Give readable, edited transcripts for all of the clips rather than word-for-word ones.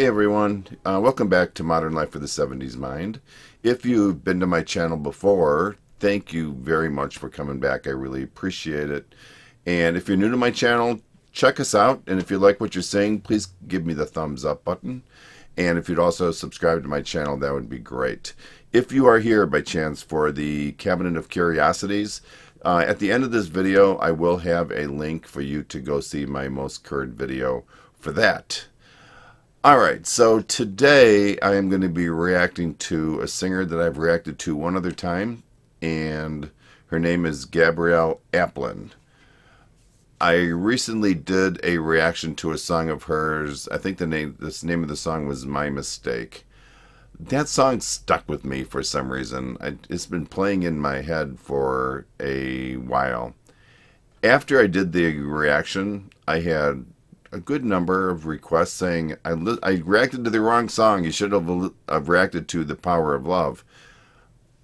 everyone, welcome back to Modern Life for the 70s Mind. If you've been to my channel before, thank you very much for coming back. I really appreciate it. And if you're new to my channel, check us out. And if you like what you're saying, please give me the thumbs up button. And if you'd also subscribe to my channel, that would be great. If you are here by chance for the Cabinet of Curiosities, at the end of this video, I will have a link for you to go see my most current video for that. Alright, so today I am going to be reacting to a singer that I've reacted to one other time, and her name is Gabrielle Aplin. I recently did a reaction to a song of hers. I think the name of the song was My Mistake. That song stuck with me for some reason. It's been playing in my head for a while. After I did the reaction, I had a good number of requests saying, I reacted to the wrong song. You should have reacted to The Power of Love.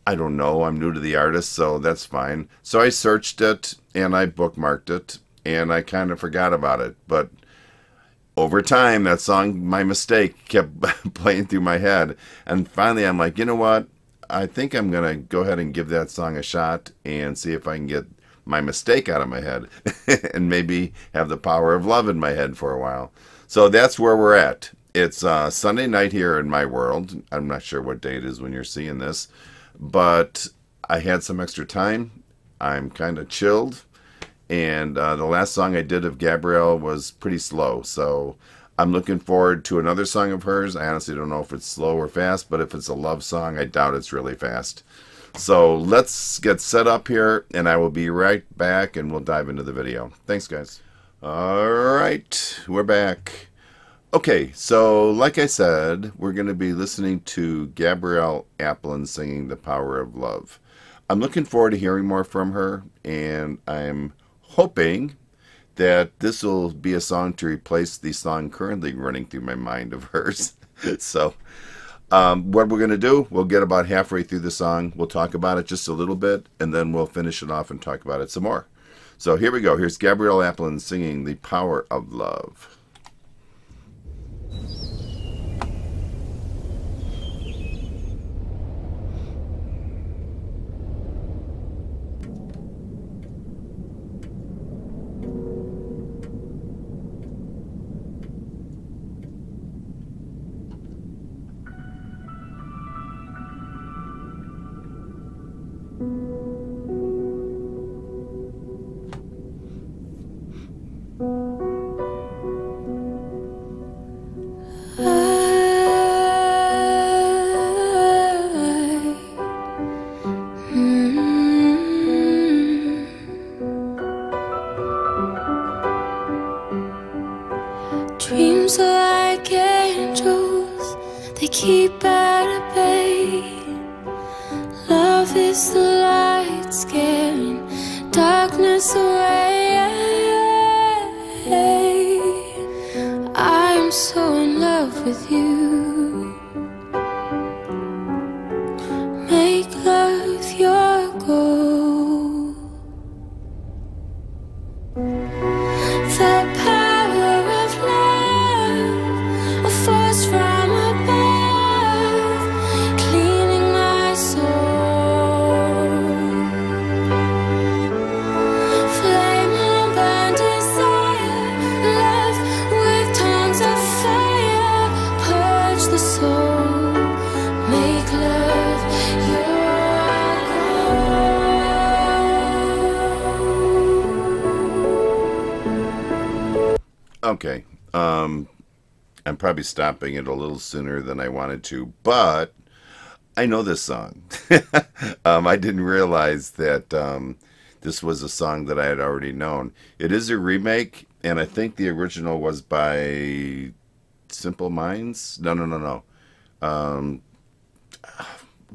I don't know. I'm new to the artist, so that's fine. So I searched it, and I bookmarked it, and I kind of forgot about it. But over time, that song, My Mistake, kept playing through my head. And finally, I'm like, you know what? I think I'm going to go ahead and give that song a shot and see if I can get My Mistake out of my head and maybe have The Power of Love in my head for a while. So that's where we're at. It's Sunday night here in my world. I'm not sure what day it is when you're seeing this, but I had some extra time. I'm kind of chilled, and the last song I did of Gabrielle was pretty slow, so I'm looking forward to another song of hers. I honestly don't know if it's slow or fast, but if it's a love song, I doubt it's really fast. So let's get set up here, and I will be right back, and we'll dive into the video. Thanks, guys. All right, we're back. Okay, so like I said, we're going to be listening to Gabrielle Aplin singing The Power of Love. I'm looking forward to hearing more from her, and I'm hoping that this will be a song to replace the song currently running through my mind of hers. So what we're going to do, we'll get about halfway through the song. We'll talk about it just a little bit, and then we'll finish it off and talk about it some more. So here we go. Here's Gabrielle Aplin singing The Power of Love. Dreams are like angels, they keep at bay. Love is the light scaring darkness away. I am so in love with you. Make love your goal. The power of love, a force from above, cleaning my soul. Flame and burn desire, love with tongues of fire, purge the soul, make love your goal. Okay, I'm probably stopping it a little sooner than I wanted to, but I know this song. I didn't realize that this was a song that I had already known. It is a remake, and I think the original was by Simple Minds. No.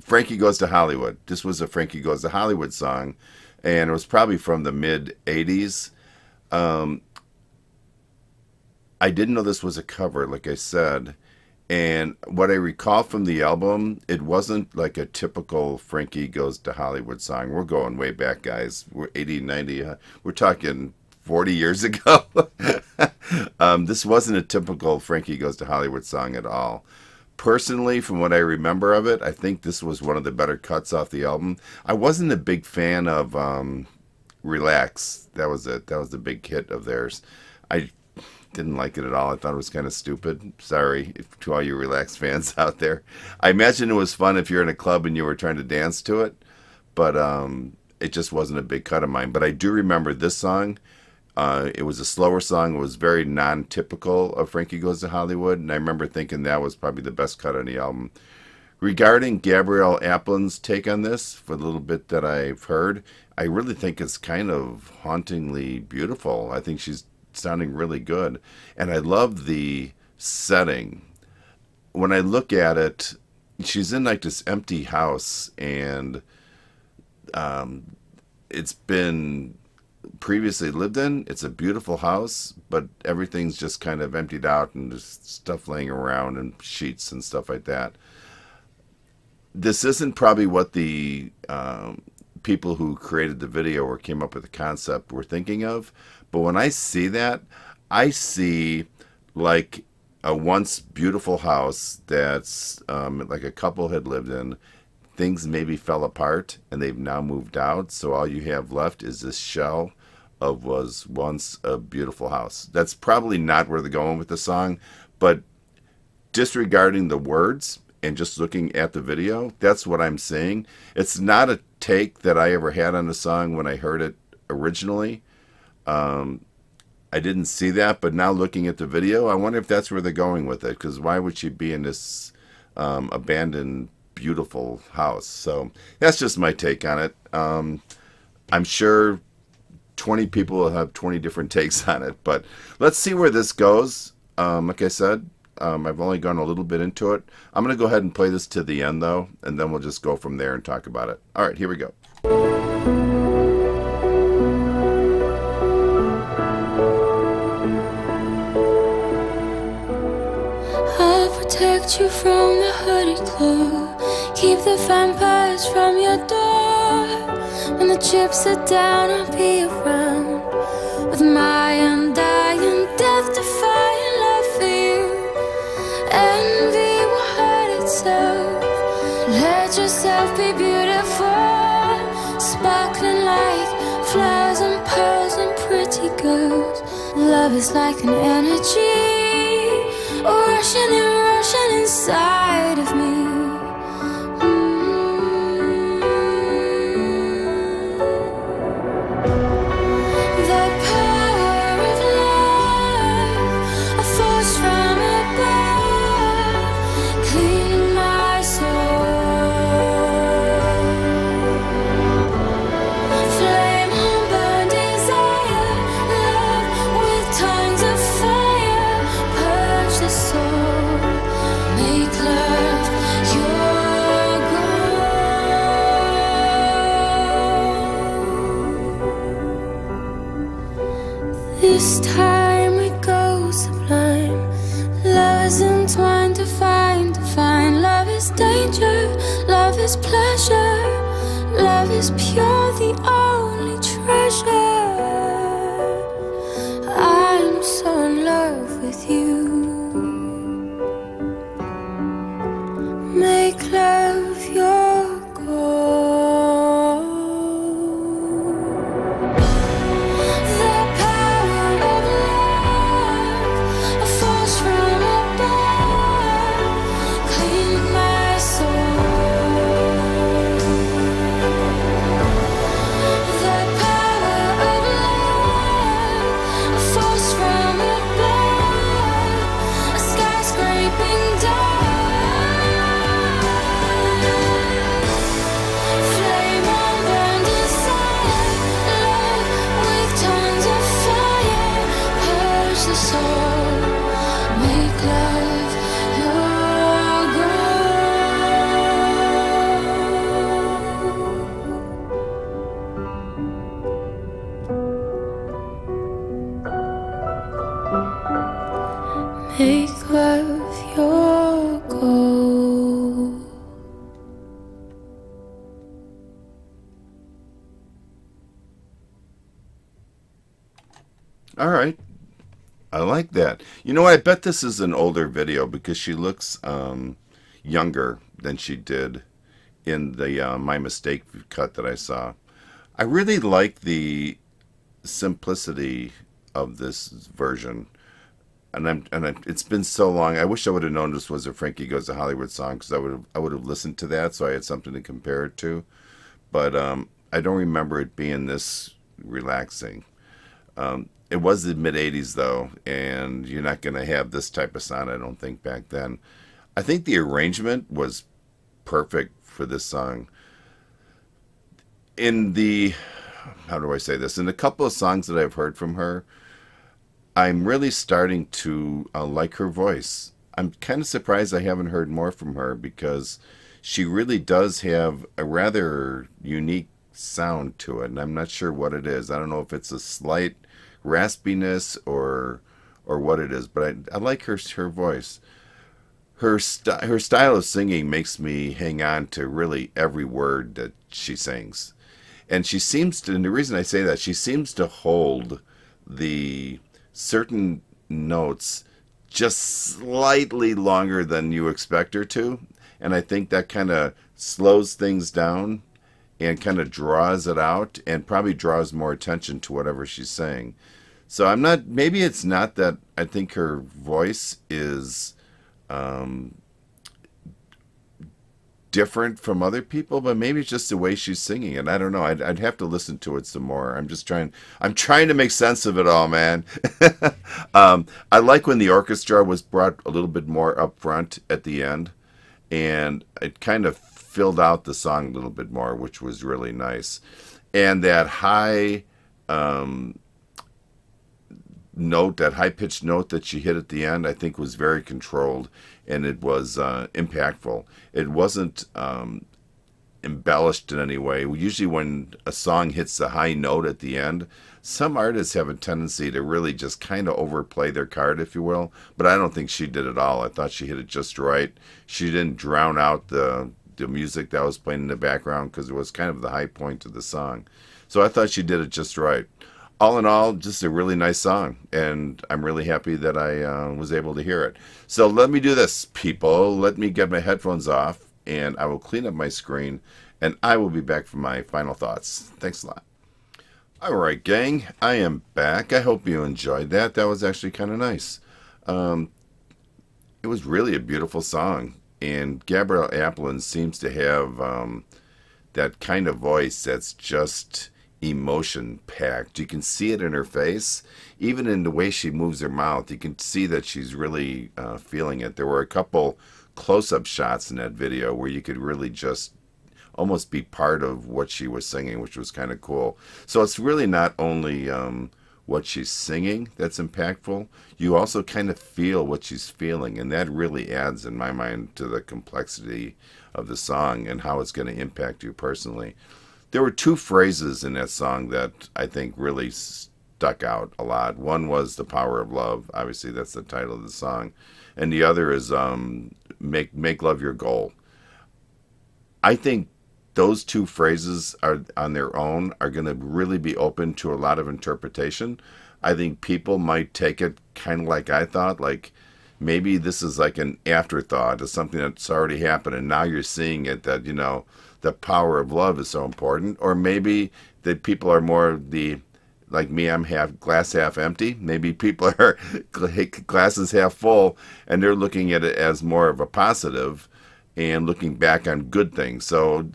Frankie Goes to Hollywood. This was a Frankie Goes to Hollywood song, and it was probably from the mid-'80s. I didn't know this was a cover, like I said, and what I recall from the album, it wasn't like a typical Frankie Goes to Hollywood song. We're going way back, guys. We're 80, 90, we're talking 40 years ago. This wasn't a typical Frankie Goes to Hollywood song at all. Personally, from what I remember of it, I think this was one of the better cuts off the album. I wasn't a big fan of Relax. That was it. That was the big hit of theirs. I didn't like it at all. I thought it was kind of stupid. Sorry to all you Relax fans out there. I imagine it was fun if you're in a club and you were trying to dance to it, but it just wasn't a big cut of mine. But I do remember this song. It was a slower song. It was very non-typical of Frankie Goes to Hollywood, and I remember thinking that was probably the best cut on the album. Regarding Gabrielle Aplin's take on this, for the little bit that I've heard, I really think it's kind of hauntingly beautiful. I think she's sounding really good, and I love the setting. When I look at it, she's in like this empty house, and it's been previously lived in. It's a beautiful house, but everything's just kind of emptied out and there's stuff laying around and sheets and stuff like that. This isn't probably what the people who created the video or came up with the concept were thinking of, but when I see that, I see like a once beautiful house that's like a couple had lived in. Things maybe fell apart and they've now moved out, so all you have left is this shell of was once a beautiful house. That's probably not where they're going with the song, but disregarding the words and just looking at the video, that's what I'm saying. It's not a take that I ever had on the song when I heard it originally. I didn't see that, but now looking at the video, I wonder if that's where they're going with it, because why would she be in this abandoned beautiful house? So that's just my take on it. I'm sure 20 people will have 20 different takes on it, but let's see where this goes. Like I said, I've only gone a little bit into it. I'm going to go ahead and play this to the end, though, and then we'll just go from there and talk about it. All right, here we go. I'll protect you from the hooded claw, keep the vampires from your door. When the chips are down, I'll be around with my undying, death-defying love for you. Envy will hurt itself. Let yourself be beautiful, sparkling like flowers and pearls and pretty girls. Love is like an energy, rushing inside of me. This time we go sublime. Love is entwined, define. Love is danger, love is pleasure. Love is pure, the only treasure. I'm so in love with you. Make love your goal. The power of love, a force from above, clean my soul. The power of love, a force from above, a skyscraping dawn. Make love your goal. All right. I like that. You know, I bet this is an older video because she looks younger than she did in the My Mistake cut that I saw. I really like the simplicity of this version. It's been so long. I wish I would have known this was a Frankie Goes to Hollywood song because I would have listened to that so I had something to compare it to. But I don't remember it being this relaxing. It was the mid '80s though, and you're not going to have this type of sound, I don't think, back then. I think the arrangement was perfect for this song. In the, how do I say this? In a couple of songs that I've heard from her, I'm really starting to like her voice. I'm kind of surprised I haven't heard more from her because she really does have a rather unique sound to it, and I'm not sure what it is. I don't know if it's a slight raspiness or what it is, but I like her voice. Her style of singing makes me hang on to really every word that she sings. And she seems to, and the reason I say that, she seems to hold the certain notes just slightly longer than you expect her to. And I think that kind of slows things down and kind of draws it out and probably draws more attention to whatever she's saying. So I'm not, maybe it's not that I think her voice is different from other people, but maybe it's just the way she's singing it. I don't know. I'd have to listen to it some more. I'm trying to make sense of it all, man. I like when the orchestra was brought a little bit more up front at the end, and it kind of filled out the song a little bit more, which was really nice. And that high note, that high-pitched note that she hit at the end, I think was very controlled, and it was impactful. It wasn't embellished in any way. Usually when a song hits the high note at the end, some artists have a tendency to really just kind of overplay their card, if you will, but I don't think she did at all. I thought she hit it just right. She didn't drown out the music that was playing in the background because it was kind of the high point of the song. So I thought she did it just right. All in all, just a really nice song, and I'm really happy that I was able to hear it. So let me do this, people. Let me get my headphones off, and I will clean up my screen, and I will be back for my final thoughts. Thanks a lot. All right, gang, I am back. I hope you enjoyed that. That was actually kind of nice. It was really a beautiful song, and Gabrielle Aplin seems to have that kind of voice that's just emotion packed. You can see it in her face, even in the way she moves her mouth. You can see that she's really feeling it. There were a couple close-up shots in that video where you could really just almost be part of what she was singing, which was kind of cool. So it's really not only what she's singing that's impactful, you also kind of feel what she's feeling, and that really adds, in my mind, to the complexity of the song and how it's going to impact you personally. There were two phrases in that song that I think really stuck out a lot. One was "The Power of Love." Obviously, that's the title of the song. And the other is make love your goal. I think those two phrases are on their own are going to really be open to a lot of interpretation. I think people might take it kind of like I thought, like maybe this is like an afterthought of something that's already happened, and now you're seeing it, that, you know, the power of love is so important. Or maybe that people are more like me, I'm glass half empty. Maybe people are glasses half full, and they're looking at it as more of a positive and looking back on good things. So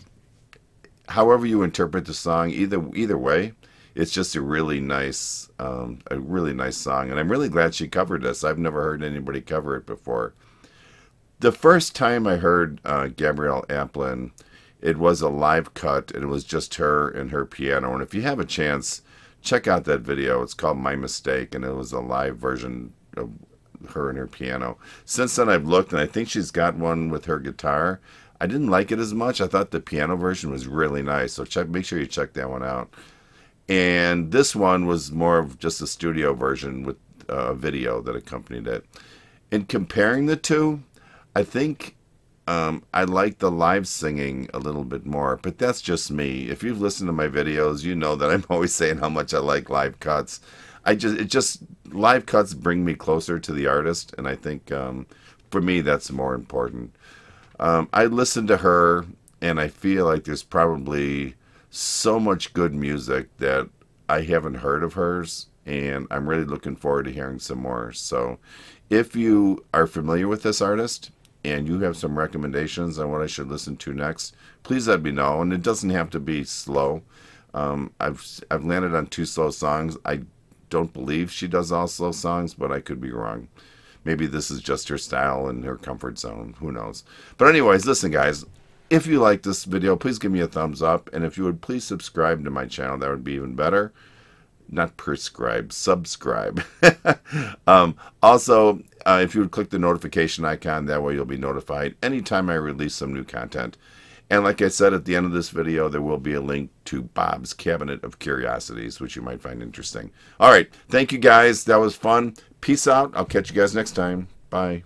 however you interpret the song, either way, it's just a really nice song, and I'm really glad she covered this. I've never heard anybody cover it before. The first time I heard Gabrielle Aplin, it was a live cut, and it was just her and her piano. And if you have a chance, check out that video. It's called My Mistake, and it was a live version of her and her piano. Since then, I've looked, and I think she's got one with her guitar. I didn't like it as much. I thought the piano version was really nice, so make sure you check that one out. And this one was more of just a studio version with a video that accompanied it. In comparing the two, I think I like the live singing a little bit more, but that's just me. If you've listened to my videos, you know that I'm always saying how much I like live cuts. it just live cuts bring me closer to the artist, and I think for me that's more important. I listen to her, and I feel like there's probably so much good music that I haven't heard of hers, and I'm really looking forward to hearing some more. So if you are familiar with this artist and you have some recommendations on what I should listen to next, please let me know. And it doesn't have to be slow. I've landed on 2 slow songs. I don't believe she does all slow songs, but I could be wrong. Maybe this is just her style and her comfort zone. Who knows? But anyways, listen, guys. If you like this video, please give me a thumbs up. And if you would please subscribe to my channel, that would be even better. Not prescribe, subscribe. Also, if you would click the notification icon, that way you'll be notified anytime I release some new content. And like I said, at the end of this video, there will be a link to Bob's Cabinet of Curiosities, which you might find interesting. All right. Thank you, guys. That was fun. Peace out. I'll catch you guys next time. Bye.